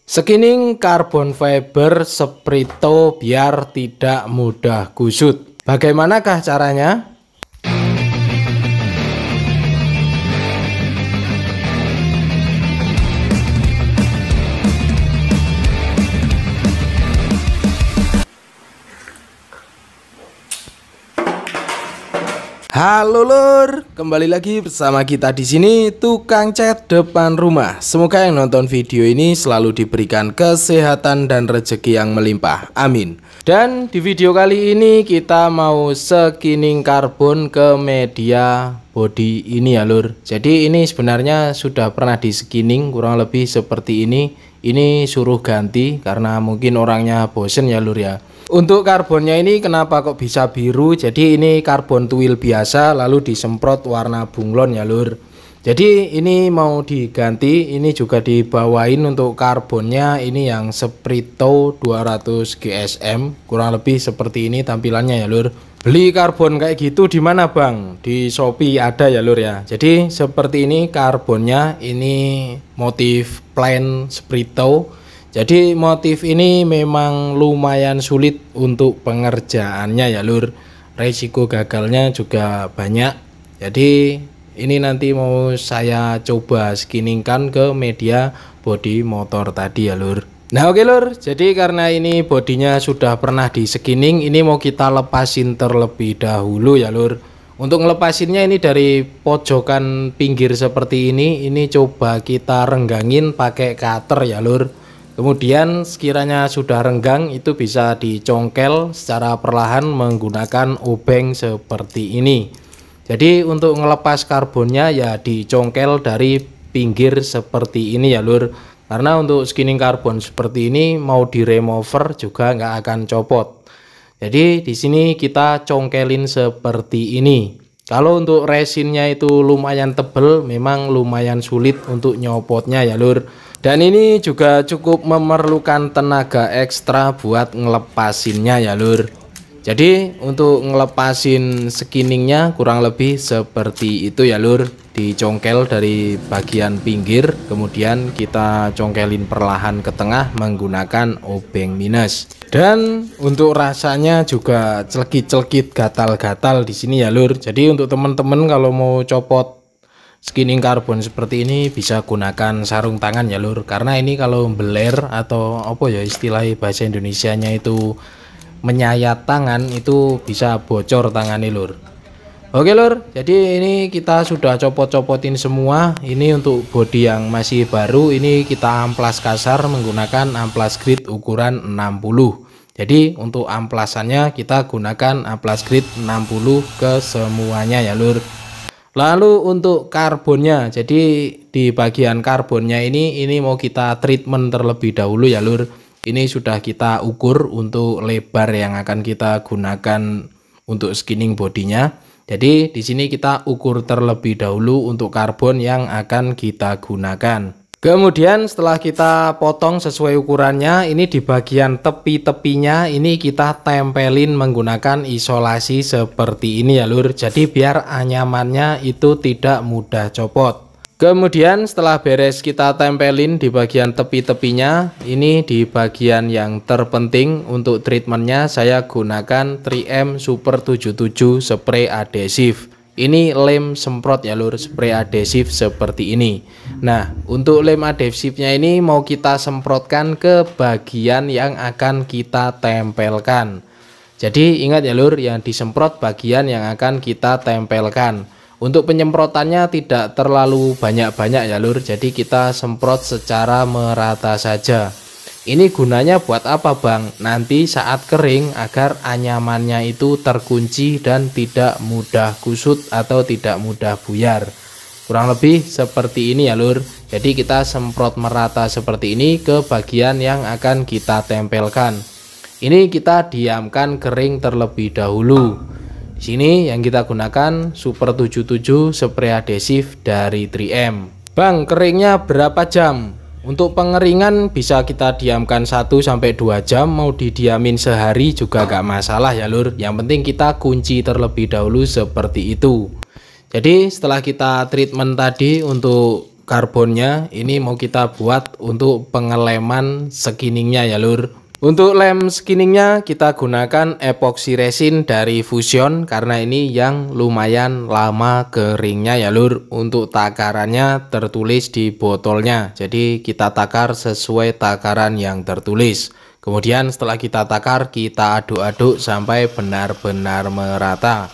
Skining karbon fiber Sprito biar tidak mudah gusut. Bagaimanakah caranya? Halo lur, kembali lagi bersama kita di sini tukang cat depan rumah. Semoga yang nonton video ini selalu diberikan kesehatan dan rezeki yang melimpah. Amin. Dan di video kali ini kita mau skining karbon ke media body ini ya lur. Jadi ini sebenarnya sudah pernah di skining kurang lebih seperti ini. Ini suruh ganti karena mungkin orangnya bosen ya lur ya. Untuk karbonnya ini kenapa kok bisa biru? Jadi ini karbon tuil biasa lalu disemprot warna bunglon ya lur. Jadi ini mau diganti, ini juga dibawain untuk karbonnya ini yang Sprito 200 GSM, kurang lebih seperti ini tampilannya ya lur. Beli karbon kayak gitu di mana bang? Di Shopee ada ya lur ya. Jadi seperti ini karbonnya, ini motif plain Sprito. Jadi motif ini memang lumayan sulit untuk pengerjaannya ya lur. Resiko gagalnya juga banyak. Jadi ini nanti mau saya coba skiningkan ke media body motor tadi ya lur. Nah oke lur, jadi karena ini bodinya sudah pernah di skining, ini mau kita lepasin terlebih dahulu ya lur. Untuk ngelepasinnya ini dari pojokan pinggir seperti ini coba kita renggangin pakai cutter ya lur. Kemudian sekiranya sudah renggang itu bisa dicongkel secara perlahan menggunakan obeng seperti ini. Jadi untuk ngelepas karbonnya ya dicongkel dari pinggir seperti ini ya lur. Karena untuk skining karbon seperti ini mau di remover juga nggak akan copot. Jadi di sini kita congkelin seperti ini. Kalau untuk resinnya itu lumayan tebel, memang lumayan sulit untuk nyopotnya ya lur. Dan ini juga cukup memerlukan tenaga ekstra buat ngelepasinnya ya lur. Jadi untuk ngelepasin skinningnya kurang lebih seperti itu ya lur. Dicongkel dari bagian pinggir, kemudian kita congkelin perlahan ke tengah menggunakan obeng minus. Dan untuk rasanya juga celkit-celkit gatal-gatal di sini ya lur. Jadi untuk teman-teman kalau mau copot skining karbon seperti ini bisa gunakan sarung tangan ya lur. Karena ini kalau beler atau apa ya istilah bahasa Indonesianya itu menyayat tangan itu bisa bocor tangannya lur. Oke lur, jadi ini kita sudah copot-copotin semua. Ini untuk bodi yang masih baru, ini kita amplas kasar menggunakan amplas grit ukuran 60. Jadi untuk amplasannya kita gunakan amplas grit 60 ke semuanya ya lur. Lalu untuk karbonnya, jadi di bagian karbonnya ini mau kita treatment terlebih dahulu ya lur. Ini sudah kita ukur untuk lebar yang akan kita gunakan untuk skining bodinya. Jadi di sini kita ukur terlebih dahulu untuk karbon yang akan kita gunakan. Kemudian setelah kita potong sesuai ukurannya, ini di bagian tepi-tepinya ini kita tempelin menggunakan isolasi seperti ini ya lur. Jadi biar anyamannya itu tidak mudah copot. Kemudian setelah beres kita tempelin di bagian tepi-tepinya, ini di bagian yang terpenting untuk treatmentnya saya gunakan 3M Super 77 spray adhesif. Ini lem semprot ya lur, spray adhesif seperti ini. Nah untuk lem adhesifnya ini mau kita semprotkan ke bagian yang akan kita tempelkan. Jadi ingat ya lur, yang disemprot bagian yang akan kita tempelkan. Untuk penyemprotannya tidak terlalu banyak-banyak ya lur, jadi kita semprot secara merata saja. Ini gunanya buat apa bang? Nanti saat kering agar anyamannya itu terkunci dan tidak mudah kusut atau tidak mudah buyar. Kurang lebih seperti ini ya lur. Jadi kita semprot merata seperti ini ke bagian yang akan kita tempelkan. Ini kita diamkan kering terlebih dahulu. Di sini yang kita gunakan Super 77 spray adhesif dari 3M. Bang, keringnya berapa jam? Untuk pengeringan bisa kita diamkan 1-2 jam, mau didiamin sehari juga gak masalah ya lur. Yang penting kita kunci terlebih dahulu seperti itu. Jadi setelah kita treatment tadi untuk karbonnya ini mau kita buat untuk pengeleman skinningnya ya lur. Untuk lem skinningnya kita gunakan epoxy resin dari Fusion karena ini yang lumayan lama keringnya ya lur. Untuk takarannya tertulis di botolnya, jadi kita takar sesuai takaran yang tertulis. Kemudian setelah kita takar, kita aduk-aduk sampai benar-benar merata.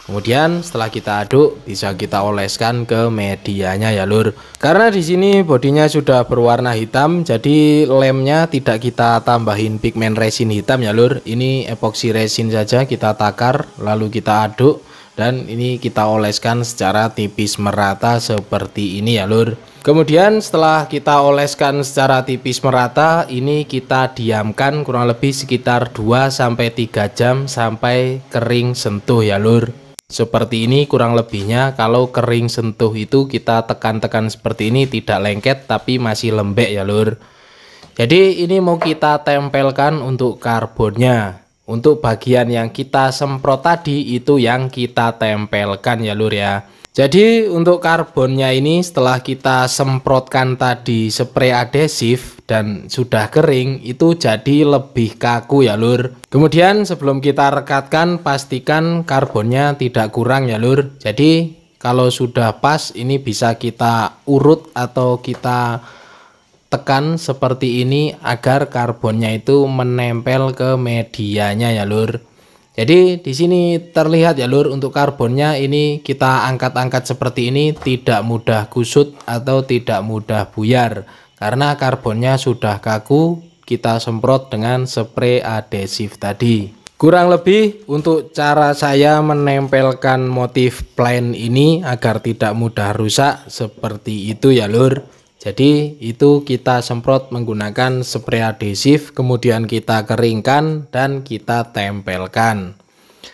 Kemudian setelah kita aduk, bisa kita oleskan ke medianya ya lur. Karena di sini bodinya sudah berwarna hitam, jadi lemnya tidak kita tambahin pigmen resin hitam ya lur. Ini epoxy resin saja kita takar, lalu kita aduk, dan ini kita oleskan secara tipis merata seperti ini ya lur. Kemudian setelah kita oleskan secara tipis merata, ini kita diamkan kurang lebih sekitar 2-3 jam sampai kering sentuh ya lur. Seperti ini kurang lebihnya. Kalau kering sentuh itu kita tekan-tekan seperti ini, tidak lengket tapi masih lembek ya lur. Jadi ini mau kita tempelkan untuk karbonnya. Untuk bagian yang kita semprot tadi itu yang kita tempelkan ya lur ya. Jadi untuk karbonnya ini setelah kita semprotkan tadi spray adhesif dan sudah kering, itu jadi lebih kaku ya lur. Kemudian sebelum kita rekatkan, pastikan karbonnya tidak kurang ya lur. Jadi kalau sudah pas, ini bisa kita urut atau kita tekan seperti ini agar karbonnya itu menempel ke medianya ya lur. Jadi di sini terlihat ya lur, untuk karbonnya ini kita angkat-angkat seperti ini, tidak mudah kusut atau tidak mudah buyar karena karbonnya sudah kaku, kita semprot dengan spray adhesif tadi. Kurang lebih untuk cara saya menempelkan motif plain ini agar tidak mudah rusak seperti itu ya lur. Jadi itu kita semprot menggunakan spray adhesif, kemudian kita keringkan dan kita tempelkan.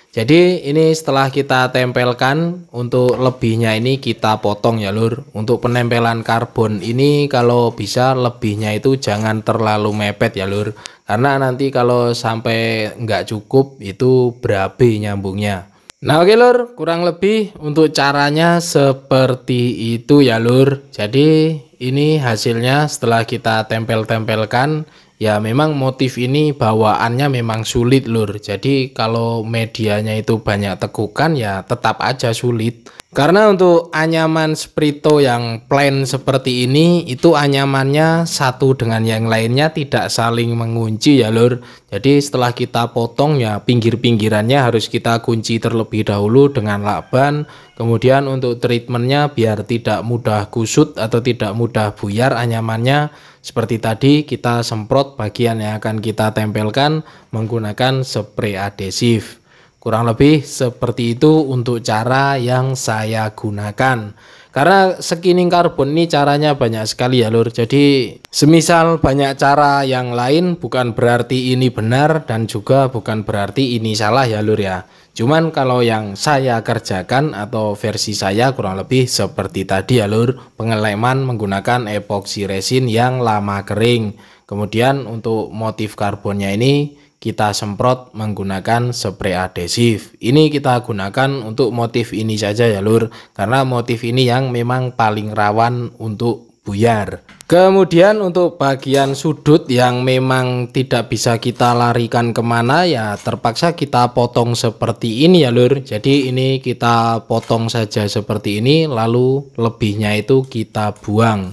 Jadi ini setelah kita tempelkan, untuk lebihnya ini kita potong ya lur. Untuk penempelan karbon ini kalau bisa lebihnya itu jangan terlalu mepet ya lur, karena nanti kalau sampai nggak cukup itu berabe nyambungnya. Nah oke lur, kurang lebih untuk caranya seperti itu ya lur. Jadi ini hasilnya setelah kita tempel-tempelkan. Ya memang motif ini bawaannya memang sulit lur. Jadi kalau medianya itu banyak tekukan ya tetap aja sulit. Karena untuk anyaman Sprito yang plain seperti ini, itu anyamannya satu dengan yang lainnya tidak saling mengunci ya lur. Jadi setelah kita potong ya pinggir-pinggirannya harus kita kunci terlebih dahulu dengan lakban. Kemudian untuk treatmentnya biar tidak mudah kusut atau tidak mudah buyar anyamannya, seperti tadi kita semprot bagian yang akan kita tempelkan menggunakan spray adhesif. Kurang lebih seperti itu untuk cara yang saya gunakan. Karena skinning karbon ini caranya banyak sekali ya lur. Jadi semisal banyak cara yang lain bukan berarti ini benar dan juga bukan berarti ini salah ya lur ya. Cuman kalau yang saya kerjakan atau versi saya kurang lebih seperti tadi ya lur. Pengeleman menggunakan epoxy resin yang lama kering. Kemudian untuk motif karbonnya ini kita semprot menggunakan spray adhesif. Ini kita gunakan untuk motif ini saja ya lur, karena motif ini yang memang paling rawan untuk buyar. Kemudian untuk bagian sudut yang memang tidak bisa kita larikan kemana, ya terpaksa kita potong seperti ini ya lur. Jadi ini kita potong saja seperti ini, lalu lebihnya itu kita buang.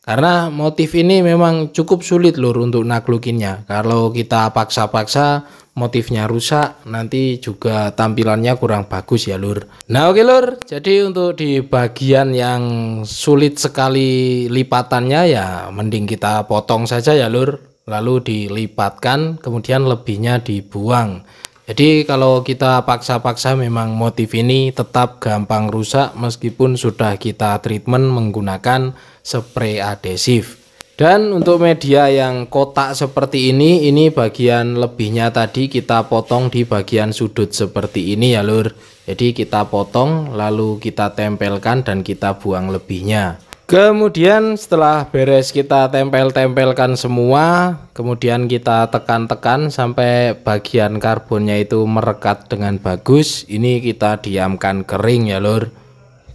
Karena motif ini memang cukup sulit lur untuk naklukinnya. Kalau kita paksa-paksa motifnya rusak, nanti juga tampilannya kurang bagus ya lur. Nah oke lur, jadi untuk di bagian yang sulit sekali lipatannya ya mending kita potong saja ya lur. Lalu dilipatkan, kemudian lebihnya dibuang. Jadi kalau kita paksa-paksa memang motif ini tetap gampang rusak meskipun sudah kita treatment menggunakan spray adhesif. Dan untuk media yang kotak seperti ini bagian lebihnya tadi kita potong di bagian sudut seperti ini ya lur. Jadi kita potong lalu kita tempelkan dan kita buang lebihnya. Kemudian setelah beres kita tempel-tempelkan semua, kemudian kita tekan-tekan sampai bagian karbonnya itu merekat dengan bagus. Ini kita diamkan kering ya lur.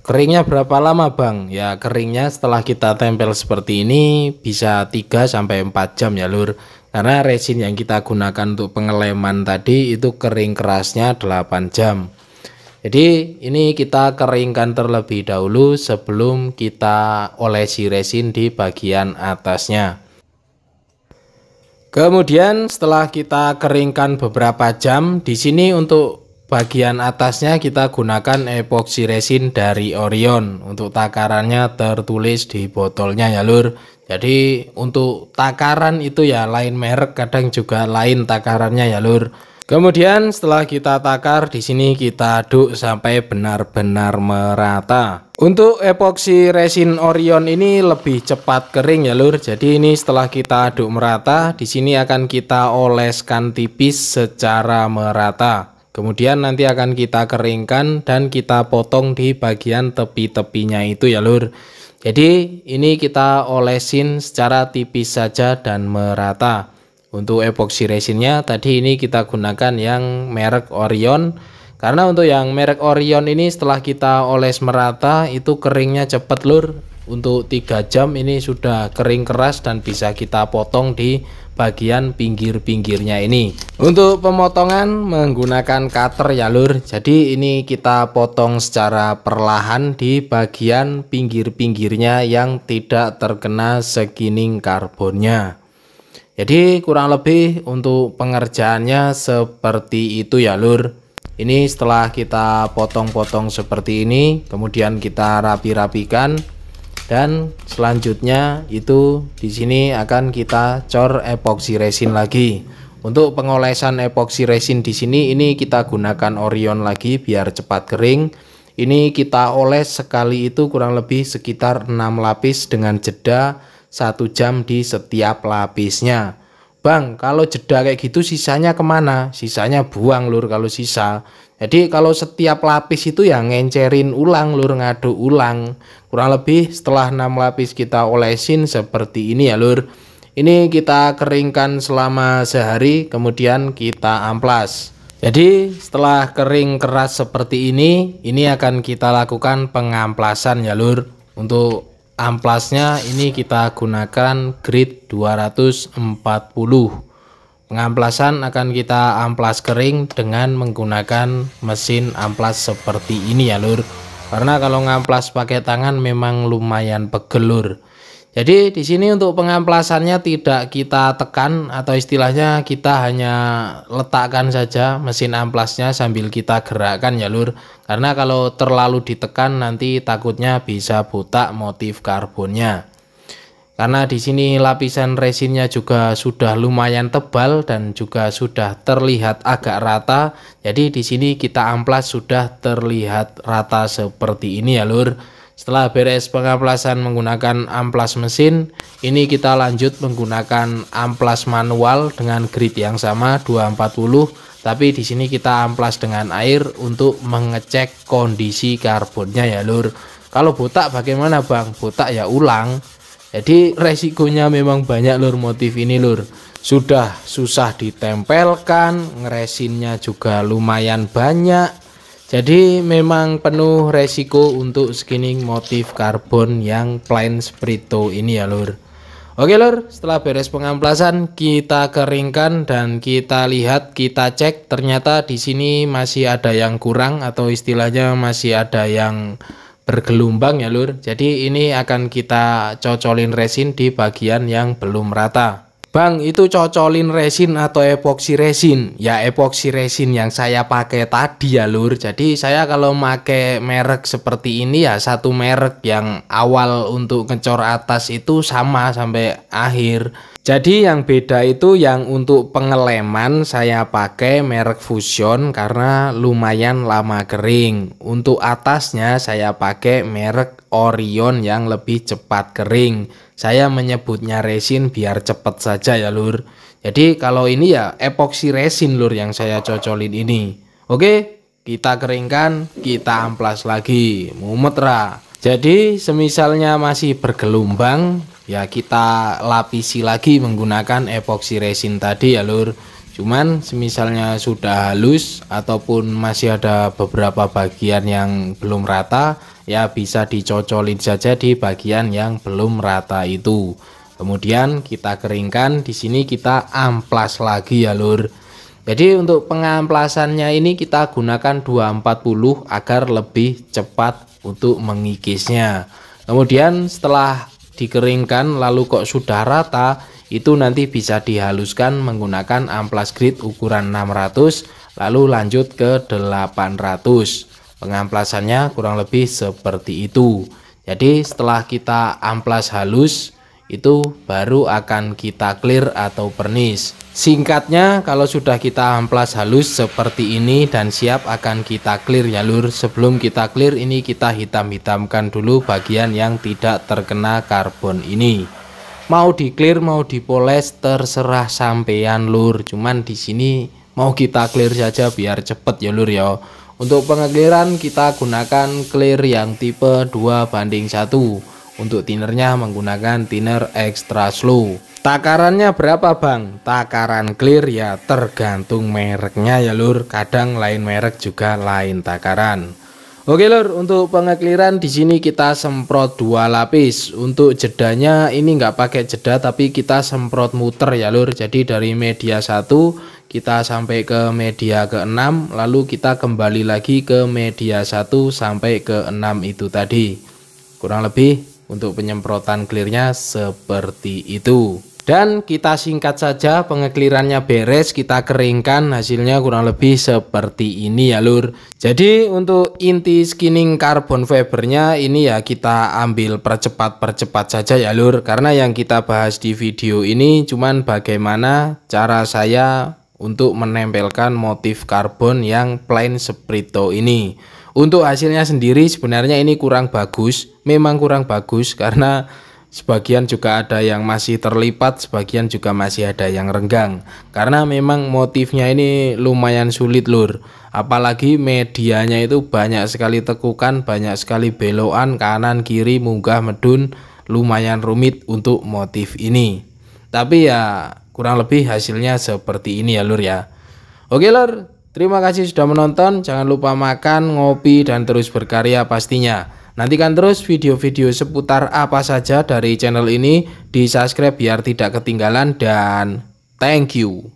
Keringnya berapa lama Bang? Ya keringnya setelah kita tempel seperti ini bisa 3-4 jam ya lur. Karena resin yang kita gunakan untuk pengeleman tadi itu kering kerasnya 8 jam. Jadi ini kita keringkan terlebih dahulu sebelum kita olesi resin di bagian atasnya. Kemudian setelah kita keringkan beberapa jam, di sini untuk bagian atasnya kita gunakan epoxy resin dari Orion. Untuk takarannya tertulis di botolnya ya lur. Jadi untuk takaran itu ya lain merek, kadang juga lain takarannya ya lur. Kemudian setelah kita takar, di sini kita aduk sampai benar-benar merata. Untuk epoxy resin Orion ini lebih cepat kering ya lur. Jadi ini setelah kita aduk merata, di sini akan kita oleskan tipis secara merata. Kemudian nanti akan kita keringkan dan kita potong di bagian tepi-tepinya itu ya lur. Jadi ini kita olesin secara tipis saja dan merata. Untuk epoxy resinnya tadi ini kita gunakan yang merek Orion. Karena untuk yang merek Orion ini setelah kita oles merata itu keringnya cepet lur. Untuk 3 jam ini sudah kering keras dan bisa kita potong di bagian pinggir-pinggirnya ini. Untuk pemotongan menggunakan cutter ya lur. Jadi ini kita potong secara perlahan di bagian pinggir-pinggirnya yang tidak terkena skimming karbonnya. Jadi kurang lebih untuk pengerjaannya seperti itu ya lur. Ini setelah kita potong-potong seperti ini, kemudian kita rapi-rapikan. Dan selanjutnya itu di sini akan kita cor epoxy resin lagi. Untuk pengolesan epoxy resin di sini ini kita gunakan Orion lagi biar cepat kering. Ini kita oles sekali itu kurang lebih sekitar 6 lapis dengan jeda 1 jam di setiap lapisnya. Bang, kalau jeda kayak gitu sisanya kemana? Sisanya buang lur kalau sisa. Jadi kalau setiap lapis itu ya ngencerin ulang lur, ngaduk ulang. Kurang lebih setelah 6 lapis kita olesin seperti ini ya lur. Ini kita keringkan selama sehari, kemudian kita amplas. Jadi setelah kering keras seperti ini akan kita lakukan pengamplasan ya lur. Untuk amplasnya ini kita gunakan grade 240. Pengamplasan akan kita amplas kering dengan menggunakan mesin amplas seperti ini ya lur. Karena kalau ngamplas pakai tangan memang lumayan pegel lur. Jadi di sini untuk pengamplasannya tidak kita tekan atau istilahnya kita hanya letakkan saja mesin amplasnya sambil kita gerakkan ya lur. Karena kalau terlalu ditekan nanti takutnya bisa botak motif karbonnya. Karena di sini lapisan resinnya juga sudah lumayan tebal dan juga sudah terlihat agak rata. Jadi di sini kita amplas sudah terlihat rata seperti ini ya lur. Setelah beres pengamplasan menggunakan amplas mesin, ini kita lanjut menggunakan amplas manual dengan grade yang sama 240. Tapi di sini kita amplas dengan air untuk mengecek kondisi karbonnya ya lur. Kalau botak bagaimana Bang? Botak ya ulang. Jadi resikonya memang banyak lur motif ini lur. Sudah susah ditempelkan, ngeresinnya juga lumayan banyak. Jadi memang penuh resiko untuk skinning motif karbon yang plain Sprito ini ya lur. Oke lur, setelah beres pengamplasan kita keringkan dan kita lihat, kita cek ternyata di sini masih ada yang kurang atau istilahnya masih ada yang bergelombang ya lur. Jadi ini akan kita cocolin resin di bagian yang belum rata. Bang, itu cocolin resin atau epoxy resin? Ya epoxy resin yang saya pakai tadi ya lur. Jadi saya kalau pakai merek seperti ini ya satu merek yang awal untuk ngecor atas itu sama sampai akhir. Jadi yang beda itu yang untuk pengeleman saya pakai merek Fusion karena lumayan lama kering. Untuk atasnya saya pakai merek Orion yang lebih cepat kering. Saya menyebutnya resin biar cepet saja ya lur. Jadi kalau ini ya epoxy resin lur yang saya cocolin ini. Oke, kita keringkan, kita amplas lagi. Mumet ra. Jadi semisalnya masih bergelombang, ya kita lapisi lagi menggunakan epoxy resin tadi ya lur. Cuman semisalnya sudah halus ataupun masih ada beberapa bagian yang belum rata, ya bisa dicocolin saja di bagian yang belum rata itu. Kemudian kita keringkan, di sini kita amplas lagi ya lur. Jadi untuk pengamplasannya ini kita gunakan 240 agar lebih cepat untuk mengikisnya. Kemudian setelah dikeringkan lalu kok sudah rata, itu nanti bisa dihaluskan menggunakan amplas grit ukuran 600 lalu lanjut ke 800. Pengamplasannya kurang lebih seperti itu. Jadi setelah kita amplas halus, itu baru akan kita clear atau pernis. Singkatnya, kalau sudah kita amplas halus seperti ini dan siap akan kita clear ya lur. Sebelum kita clear ini kita hitam-hitamkan dulu bagian yang tidak terkena karbon ini. Mau di clear mau dipoles terserah sampean lur. Cuman di sini mau kita clear saja biar cepet ya lur ya. Untuk pengekliran kita gunakan clear yang tipe 2:1. Untuk tinernya menggunakan thinner extra slow. Takarannya berapa bang? Takaran clear ya tergantung mereknya ya lur. Kadang lain merek juga lain takaran. Oke lur, untuk pengekliran di sini kita semprot 2 lapis. Untuk jedanya ini nggak pakai jeda tapi kita semprot muter ya lur. Jadi dari media 1 kita sampai ke media ke-6, lalu kita kembali lagi ke media 1 sampai ke-6 itu tadi. Kurang lebih untuk penyemprotan clearnya seperti itu. Dan kita singkat saja, pengeklirannya beres, kita keringkan, hasilnya kurang lebih seperti ini ya lur. Jadi untuk inti skinning carbon fibernya ini ya kita ambil percepat saja ya lur. Karena yang kita bahas di video ini cuman bagaimana cara saya untuk menempelkan motif karbon yang plain Sprito ini. Untuk hasilnya sendiri sebenarnya ini kurang bagus, memang kurang bagus karena sebagian juga ada yang masih terlipat, sebagian juga masih ada yang renggang. Karena memang motifnya ini lumayan sulit lur. Apalagi medianya itu banyak sekali tekukan, banyak sekali belokan kanan kiri munggah medun, lumayan rumit untuk motif ini. Tapi ya kurang lebih hasilnya seperti ini ya lur ya. Oke lur, terima kasih sudah menonton. Jangan lupa makan, ngopi, dan terus berkarya pastinya. Nantikan terus video-video seputar apa saja dari channel ini, di subscribe biar tidak ketinggalan, dan thank you.